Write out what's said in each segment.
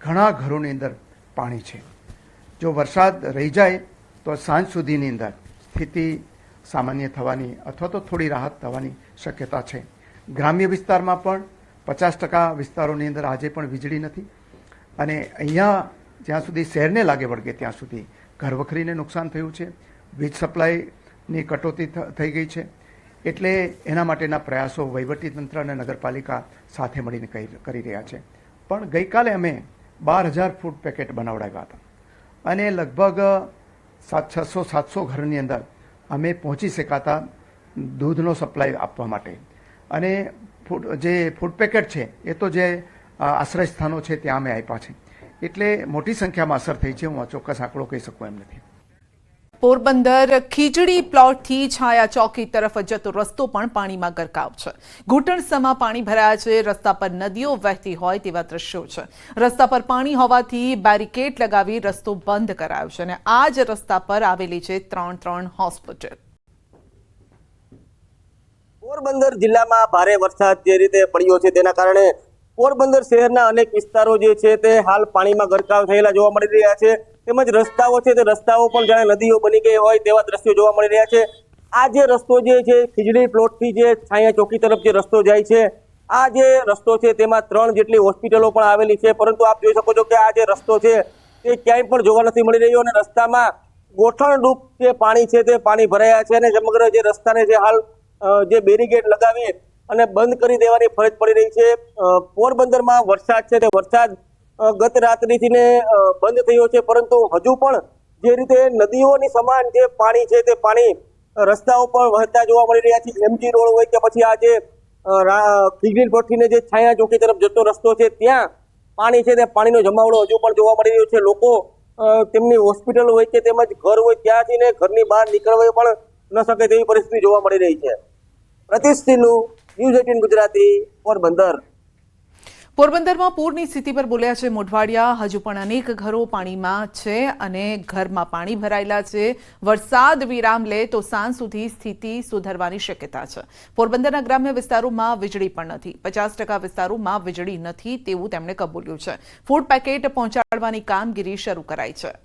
ઘણા ઘરોની અંદર પાણી છે. જો વરસાદ રહી જાય તો સાંજ સુધીની અંદર સ્થિતિ સામાન્ય થવાની અથવા તો થોડી રાહત થવાની શક્યતા છે. ગ્રામ્ય વિસ્તારમાં પણ 50% વિસ્તારોની અંદર આજે પણ વીજળી નથી અને અહીંયા જ્યાં સુધી શહેરને લાગે વળગે ત્યાં સુધી ઘરવખરીને નુકસાન થયું છે. વીજ સપ્લાયની કટોતી થઈ ગઈ છે. એટલે એના માટેના પ્રયાસો વહીવટીતંત્ર અને નગરપાલિકા સાથે મળીને કરી રહ્યા છે. પણ ગઈકાલે અમે 12,000 ફૂડ પેકેટ બનાવડાવ્યા હતા અને લગભગ 600-700 ઘરની અંદર અમે પહોંચી શકાતા દૂધનો સપ્લાય આપવા માટે. અને જે ફૂડ પેકેટ છે એ તો જે આશ્રય સ્થાનો છે ત્યાં અમે આપ્યા છે. એટલે મોટી સંખ્યામાં અસર થઈ છે. હું ચોક્કસ આંકડો કહી શકું એમ નથી. પોરબંદર ખીજડી પ્લોટથી છાયા ચોકી તરફ જતો રસ્તો પણ પાણીમાં ગરકાવ છે. ઘૂંટણસમાં પાણી ભરાયા છે. રસ્તા પર નદીઓ વહેતી હોય તેવા દ્રશ્યો છે. રસ્તા પર પાણી હોવાથી બેરિકેડ લગાવી રસ્તો બંધ કરાયો છે અને આ જ રસ્તા પર આવેલી છે 3 હોસ્પિટલ. પોરબંદર જિલ્લામાં ભારે વરસાદ જે રીતે પડ્યો છે તેના કારણે પોરબંદર શહેરના અનેક વિસ્તારો જે છે તે હાલ પાણીમાં ગરકાવ થયેલા જોવા મળી રહ્યા છે. તેમજ રસ્તાઓ છે તે રસ્તાઓ પણ જાણે નદીઓ બની ગઈ હોય તેવા દ્રશ્યો જોવા મળી રહ્યા છે. આ જે રસ્તો જે છે ખીજડી પ્લોટથી જે છાયા ચોકી તરફ જે રસ્તો જાય છે, આ જે રસ્તો છે તેમાં 3 જેટલી હોસ્પિટલો પણ આવેલી છે. પરંતુ આપ જોઈ શકો છો કે આ જે રસ્તો છે તે ક્યાંય પણ જોવા નથી મળી રહ્યો અને રસ્તામાં ગોઠણરૂપ જે પાણી છે તે પાણી ભરાયા છે અને સમગ્ર જે રસ્તાને જે હાલ જે બેરીકેડ લગાવી અને બંધ કરી દેવાની ફરજ પડી રહી છે. પોરબંદરમાં વરસાદ છે તે વરસાદ ગત રાત્રિથી ને બંધ થયો છે, પરંતુ હજુ પણ જે રીતે નદીઓની સમાન જે પાણી છે તે પાણી રસ્તાઓ પર વહેતા જોવા મળી રહ્યા છે. એમજી રોડ હોય કે પછી આ જે ખીજડી પ્લોટથી જે છાયા ચોકી તરફ જતો રસ્તો છે ત્યાં પાણી છે તે પાણીનો જમાવડો હજુ પણ જોવા મળી રહ્યો છે. લોકો તેમની હોસ્પિટલ હોય કે તેમજ ઘર હોય ત્યાંથી ને ઘરની બહાર નીકળવા પણ ન શકે તેવી પરિસ્થિતિ જોવા મળી રહી છે. પ્રતિશ સિંહનું, ન્યૂઝ 18 ગુજરાતી, પોરબંદર. પોરબંદરમાં પૂરની સ્થિતિ પર બોલ્યા છે મોઢવાડિયા. હજુ પણ અનેક ઘરો પાણીમાં છે અને ઘરમાં પાણી ભરાયેલા છે. વરસાદ વિરામ લે તો સાંજ સુધી સ્થિતિ સુધરવાની શક્યતા છે. પોરબંદરના ગ્રામ્ય વિસ્તારોમાં વીજળી પણ નથી. 50% વિસ્તારોમાં વીજળી નથી તેવું તેમણે કબૂલ્યું છે. ફૂડ પેકેટ પહોંચાડવાની કામગીરી શરૂ કરાઈ છે.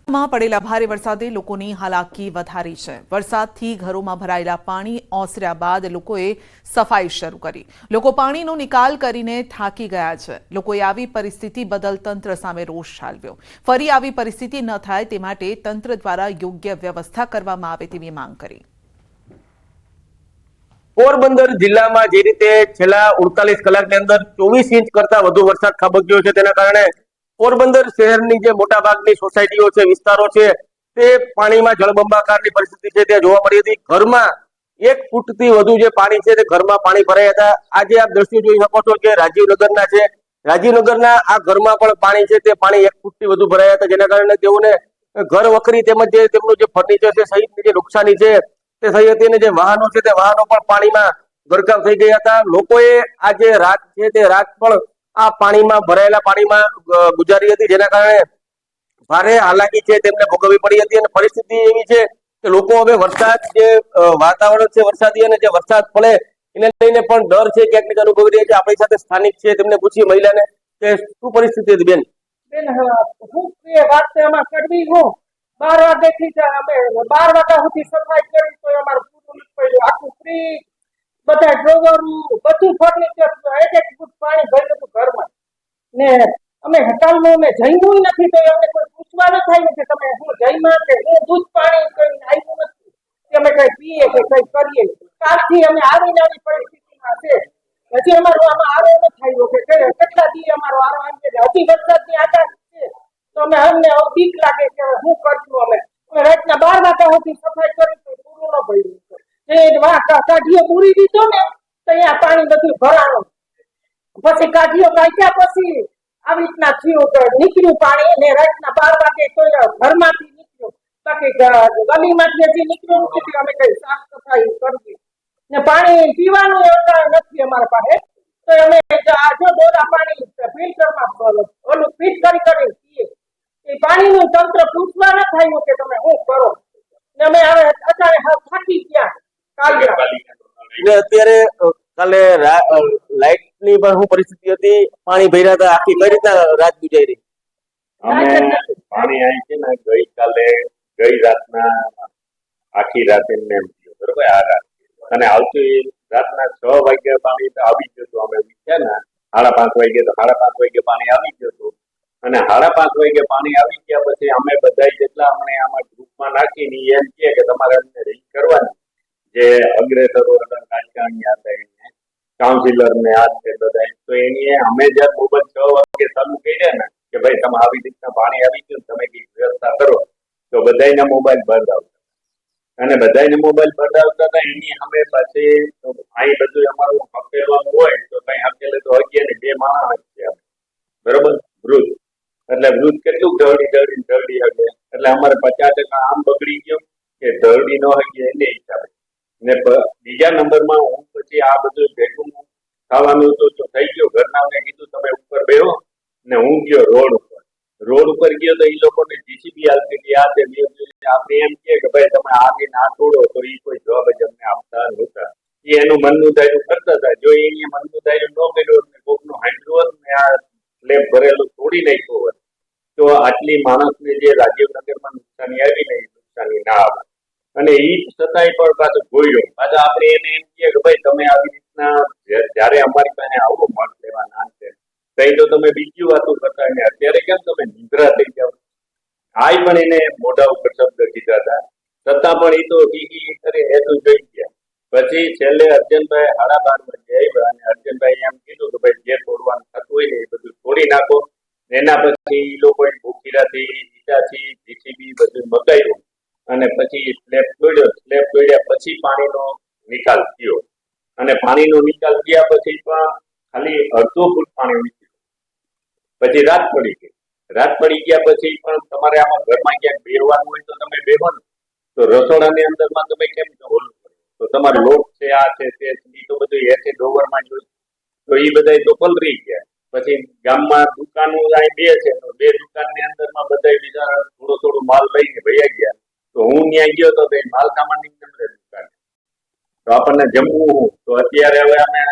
માં પડેલા ભારે વરસાદે લોકોની હાલાકી વધારી છે. વરસાદથી ઘરોમાં ભરાયેલા પાણી ઓસર્યા બાદ લોકોએ સફાઈ શરૂ કરી. લોકો પાણીનો નિકાલ કરીને થાકી ગયા છે. લોકોએ આવી પરિસ્થિતિ બદલ તંત્ર સામે રોષ ઠાલવ્યો. ફરી આવી પરિસ્થિતિ ન થાય તે માટે તંત્ર દ્વારા યોગ્ય વ્યવસ્થા કરવામાં આવે તેવી માંગ કરી. પોરબંદર જિલ્લામાં જે રીતે છેલ્લા 48 કલાકની અંદર 24 ઇંચ કરતા વધુ વરસાદ ખાબક્યો છે તેના કારણે પોરબંદર શહેરની જે મોટાભાગની સોસાયટીઓ છે, વિસ્તારો છે, તે પાણીમાં જળબંબાકારની પરિસ્થિતિ છે તે જોવા મળી હતી. ઘરમાં 1 ફૂટથી વધુ જે પાણી છે તે ઘરમાં પાણી ભરાયા હતા. આજે આપ દ્રશ્યો જોઈ શકો છો કે રાજીવનગરના છે. રાજીવનગરના આ ઘરમાં પણ પાણી છે તે પાણી 1 ફૂટથી વધુ ભરાયા હતા, જેના કારણે તેઓને ઘર વખરી તેમજ જે તેમનું જે ફર્નિચર છે સહિતની જે નુકસાની છે તે થઈ હતી અને જે વાહનો છે તે વાહનો પણ પાણીમાં ગરકાવ થઈ ગયા હતા. લોકોએ આ જે રાત છે તે રાત પણ આ પાણીમાં ભરાયેલા પાણીમાં ગુજારી હતી, જેના કારણે ભારે હાલાકી છે તેમને ભોગવવી પડી હતી. અને પરિસ્થિતિ એવી છે કે લોકો હવે વરસાદ જે વાતાવરણ છે વરસાદી અને જે વરસાદ પડે એને લઈને પણ ડર છે ક્યાંક અનુભવી રહ્યા છે. આપણી સાથે સ્થાનિક છે, તેમને પૂછી મહિલાને કે શું પરિસ્થિતિ હતી બેન? હું વાત એમાં કરવી હું 12 વાગ્યાથી અમે 12 વાગ્યા સુધી સફાઈ કરી તો અમારું પૂરું પડ્યું. આખું ફ્રીજ, બધા ડ્રોવરો, બધું ફર્નિચર 1 ફૂટ પાણી ભરેલું હતું ઘરમાં. ને અમે હટાલમાં અમે જમ્યું નથી તો અમને કોઈ પૂછવા ન થાય કે તમે શું જમ્યા કે હું દૂધ પાણી કઈ આવ્યું નથી કે અમે કઈ પીએ કે કઈ કરીએ. કાલથી અમે આવી પરિસ્થિતિમાં છે. હજી અમારો આમાં આરો ન થયો કે કેટલા દી અમારો આરો આવી જાય. હજી વરસાદની આગાહી છે તો અમને બીક લાગે કે શું કરશું. અમે રાતના 12 વાગ્યા સુધી સફાઈ કરી તો પૂરું ન પડ્યું. જે કાઢીઓ પૂરી દીધો ને તો અહીંયા પાણી બધું ભરાણું. પછી કાઢીઓ કાઢ્યા પછી આવી રીતના થયું કે નીકળ્યું પાણી ને રાતના 12 વાગે તો ઘરમાંથી નીકળ્યું. બાકી ગલીમાંથી હજી નીકળ્યું નથી. અમે કઈ સાફ સફાઈ કરવી ને પાણી પીવાનું નથી અમારા પાસે તો અમે જો દોરા પાણી ફિલ્ટરમાં ઓલું ફિટ કરી પીએ. એ પાણીનું તંત્ર પૂછવા ન થયું કે તમે શું કરો. ને અમે હવે અત્યારે થાકી ગયા. કાલે અત્યારે કાલે લાઇટની પર શું પરિસ્થિતિ હતી? પાણી ભર્યા હતા, આખી કઈ રીતના રાત ગુજારી? અમે પાણી આવી છે ને ગઈ રાતના આખી રાત એમને એમ થયું બરોબર આ રાત અને આવતી રાતના 6 વાગ્યા પાણી આવી ગયું હતું. અમે ઉઠ્યા ને 5:30 વાગે તો 5:30 વાગે પાણી આવી ગયું હતું અને 5:30 વાગે પાણી આવી ગયા પછી અમે બધા જેટલા અમને આમાં ગ્રુપમાં નાખીને એમ કે તમારે અમને રિંગ કરવાની જે અગ્રેસરો હતા રાજકારણી હતા એને કાઉન્સિલર ને આ છે બધા તો એની અમે જયારે મોબાઈલ 6 વાગે ચાલુ કર્યા ને કે ભાઈ તમે આવી રીતના પાણી આવી ગયું તમે કઈ વ્યવસ્થા કરો તો બધાના મોબાઈલ બંધ આવતા અને બધાને મોબાઈલ બંધ આવતા હતા. એની અમે પછી અહીં બધું અમારું હકેલવાનું હોય તો કઈ હકેલે તો 2 માણસ છે બરોબર વૃદ્ધ એટલે વૃદ્ધ કેટલું ઢળી શકે એટલે અમારે 50% આમ બગડી ગયો કે ઢળી ન હકીએ એને હિસાબે ને બીજા નંબરમાં હું પછી આ બધું ભેગું ખાવાનું તો થઈ ગયો. ઘરનાઓને કીધું તમે ઉપર બેહો ને હું ગયો રોડ ઉપર ગયો તો એ લોકોને જીસીબી હાલતી હતી આ તે આપણે એમ કે ભાઈ તમે આગે ના તોડો તો એ કોઈ જવાબ જ અમને આપતા નહોતા. એ એનું મનનું ધાર્યું કરતા હતા. જો એ મનનું ધાર્યું ન કર્યું ને કોકનું હાંડલું હોત ને આ સ્લેબ ભરેલું તોડી નાખ્યું હોત તો આટલી માણસને જે રાજીવનગરમાં નુકસાની આવી ને એ નુકસાની ના આવે અને એ છતાંય પણ પાછું ગોળ્યો પાછા આપણે એને એમ કે ભાઈ તમે આવી રીતના જયારે અમારી પાસે આવો મત લેવા ના છે કઈ તો તમે બીજી વાતો કરતા ને અત્યારે કેમ તમે નિદ્રા થઈ જાવ આય પણ એને મોઢા ઉપર શબ્દ કીધા હતા છતાં પણ એ તો કરી હેતુ જોઈ ગયા. પછી છેલ્લે અર્જનભાઈ 12:30 વાગે આવ્યા અને અર્જનભાઈ એમ કીધું કે ભાઈ જે તોડવાનું થતું હોય ને એ બધું તોડી નાખો. એના પછી એ લોકોએ ભૂખીરાથી ઈટાથી જીસીબી બધું મગાવ્યું અને પછી સ્લેબ તોડ્યા પછી પાણીનો નિકાલ થયો અને પાણીનો નિકાલ થયા પછી પણ ખાલી અડધો ફૂટ પાણી નીકળ્યું. પછી રાત પડી ગયા પછી પણ તમારે આમાં ઘરમાં ક્યાંક બેહવાનું હોય તો તમે બેહો ને તો રસોડાની અંદરમાં તમે કેમ હોલું તો તમારે લોટ છે આ છે તે તો બધું એસે ડોવરમાં જોયું તો એ બધા તો પલરી ગયા. પછી ગામમાં દુકાનો અહીં 2 છે તો 2 દુકાનની અંદરમાં બધા બીજા થોડો માલ લઈને ભૈયા ગયા તો હું ત્યાં ગયો તો માલ સામાનની દુકાન તો આપણને જમવું તો અત્યારે હવે અમે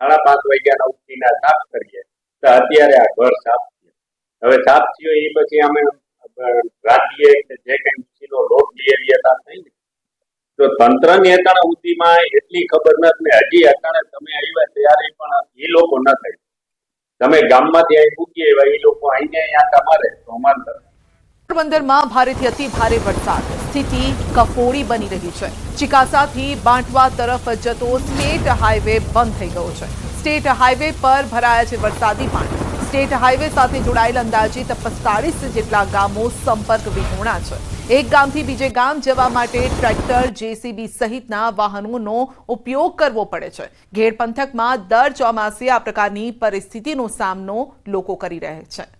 5:30 વાગ્યાના ઉઠીને સાફ કરીએ તો અત્યારે આ ઘર સાફ થયું. હવે સાફ થયો એ પછી અમે રાંધીએ જે કઈ ઉછીનો લોટ લઈ આવ્યા હતા નહીં તો તંત્રની અટાણા સુધીમાં એટલી ખબર નથી ને હજી અટાણે તમે આવ્યા ત્યારે પણ એ લોકો ન થઈ તમે ગામમાંથી અહીં મૂકી આવ્યા એ લોકો અહીંયા તમારે તો અમારે પોરબંદરમાં ભારેથી અતિ ભારે વરસાદ સ્થિતિ કફોડી બની રહી છે. ચિકાસાથી બાંટવા તરફ જતો સ્ટેટ હાઈવે બંધ થઈ ગયો છે. સ્ટેટ હાઈવે પર ભરાયા છે વરસાદી પાણી. સ્ટેટ હાઈવે સાથે જોડાયેલ અંદાજિત 45 જેટલા ગામો સંપર્ક વિહોણા છે. એક ગામથી બીજે ગામ જવા માટે ટ્રેક્ટર જેસીબી સહિતના વાહનોનો ઉપયોગ કરવો પડે છે. ઘેડ પંથકમાં દર ચોમાસે આ પ્રકારની પરિસ્થિતિનો સામનો લોકો કરી રહ્યા છે.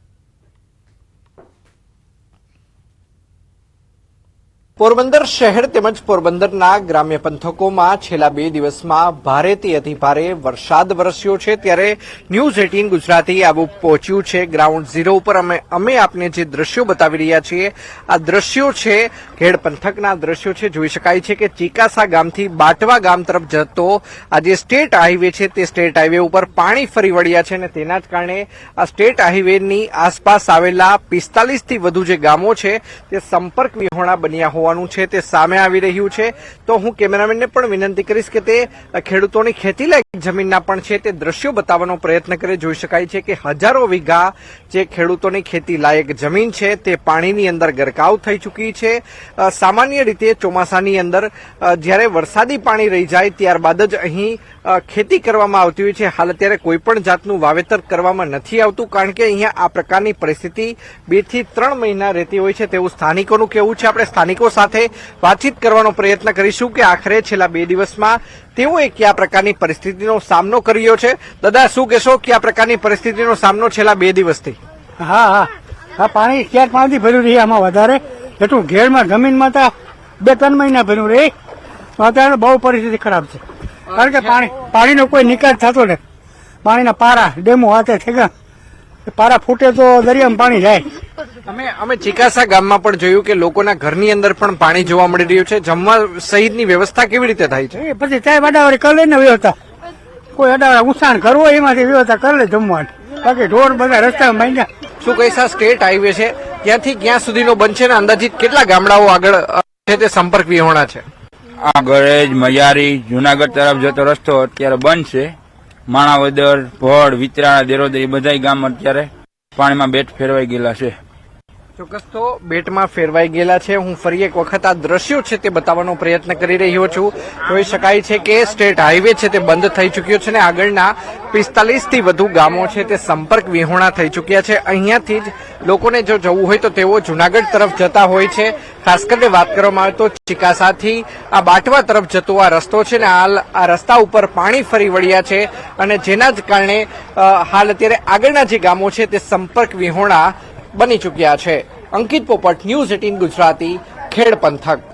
પોરબંદર શહેર તેમજ પોરબંદરના ગ્રામ્ય પંથકોમાં છેલ્લા 2 દિવસમાં ભારેથી અતિભારે વરસાદ વરસ્યો છે ત્યારે ન્યૂઝ 18 ગુજરાતી આવું પહોંચ્યું છે ગ્રાઉન્ડ ઝીરો ઉપર. અમે આપને જે દ્રશ્યો બતાવી રહ્યા છીએ આ દ્રશ્યો છે ખેડ પંથકના દ્રશ્યો છે. જોઈ શકાય છે કે ચિકાસા ગામથી બાટવા ગામ તરફ જતો આ જે સ્ટેટ હાઈવે છે તે સ્ટેટ હાઈવે ઉપર પાણી ફરી વળ્યા છે અને તેના જ કારણે આ સ્ટેટ હાઈવેની આસપાસ આવેલા 45 થી વધુ જે ગામો છે તે સંપર્ક વિહોણા બન્યા હોવાનું છે તે સામે આવી રહ્યું છે. તો હું કેમેરામેનને પણ વિનંતી કરીશ કે તે ખેડૂતોની ખેતીલાયક જમીનના પણ છે તે દ્રશ્યો બતાવવાનો પ્રયત્ન કરે. જોઈ શકાય છે કે હજારો વીઘા જે ખેડૂતોની ખેતી લાયક જમીન છે તે પાણીની અંદર ગરકાવ થઈ ચૂકી છે. સામાન્ય રીતે ચોમાસાની અંદર જ્યારે વરસાદી પાણી રહી જાય ત્યારબાદ જ અહીં ખેતી કરવામાં આવતી હોય છે. હાલ અત્યારે કોઈ પણ જાતનું વાવેતર કરવામાં નથી આવતું કારણ કે અહીંયા આ પ્રકારની પરિસ્થિતિ 2 થી 3 મહિના રહેતી હોય છે તેવું સ્થાનિકોનું કહેવું છે. આપણે સ્થાનિકો સાથે વાતચીત કરવાનો પ્રયત્ન કરીશું કે આખરે છેલ્લા 2 દિવસમાં તેઓએ કયા પ્રકારની પરિસ્થિતિનો સામનો કર્યો છે. દાદા શું કહેશો કયા પ્રકારની પરિસ્થિતિનો સામનો છેલ્લા 2 દિવસથી? હા પાણી ક્યાંક પાણીથી ભર્યું રહી આમાં વધારે એટલું ઘેરમાં જમીનમાં તો 2-3 મહિના ભર્યું રહી અત્યારે બહુ પરિસ્થિતિ ખરાબ છે કારણ કે પાણીનો કોઈ નિકાલ થતો નથી. પાણીના પારા ડેમો હાથે થઈ ગયા પારા ફૂટે તો દરિયામાં પાણી જાય. અમે ચિકાસા ગામમાં પણ જોયું કે લોકોના ઘરની અંદર પણ પાણી જોવા મળી રહ્યું છે. જમવા સહિતની વ્યવસ્થા કેવી રીતે થાય છે? પછી ચાય વાડાવાળી કરી લઈને વ્યવસ્થા કોઈ અડાડા ઉછાણ કરવો એમાંથી વ્યવસ્થા કરી લે જમવાની. બાકી ઢોર બધા રસ્તામાં માંડ્યા. શું કહીશા સ્ટેટ હાઈવે છે ત્યાંથી ક્યાં સુધીનો બનશે ને અંદાજિત કેટલા ગામડાઓ આગળ છે તે સંપર્ક વિહોણા છે? આ ગળેજ મયારી જુનાગઢ તરફ જતો રસ્તો અત્યારે બંધ છે. માણાવદર ભોળ વિતરાણા દેરોદર એ બધા ગામ અત્યારે પાણીમાં બેટ ફેરવાઈ ગયેલા છે. ચોક્કસ તો બેટમાં ફેરવાઈ ગયેલા છે. હું ફરી એક વખત આ દ્રશ્યો છે તે બતાવવાનો પ્રયત્ન કરી રહ્યો છું. જોઈ શકાય છે કે સ્ટેટ હાઈવે છે તે બંધ થઈ ચૂક્યો છે અને આગળના 45 થી વધુ ગામો છે તે સંપર્ક વિહોણા થઈ ચૂક્યા છે. અહીંયાથી જ લોકોને જો જવું હોય તો તેઓ જુનાગઢ તરફ જતા હોય છે. ખાસ કરીને વાત કરવામાં આવે તો ચિકાસાથી આ બાટવા તરફ જતો આ રસ્તો છે ને હાલ આ રસ્તા ઉપર પાણી ફરી વળ્યા છે અને જેના જ કારણે હાલ અત્યારે આગળના જે ગામો છે તે સંપર્ક વિહોણા બની ચૂક્યા છે. અંકિત પોપટ, ન્યૂઝ 18 ગુજરાતી, ખેડ પંથક.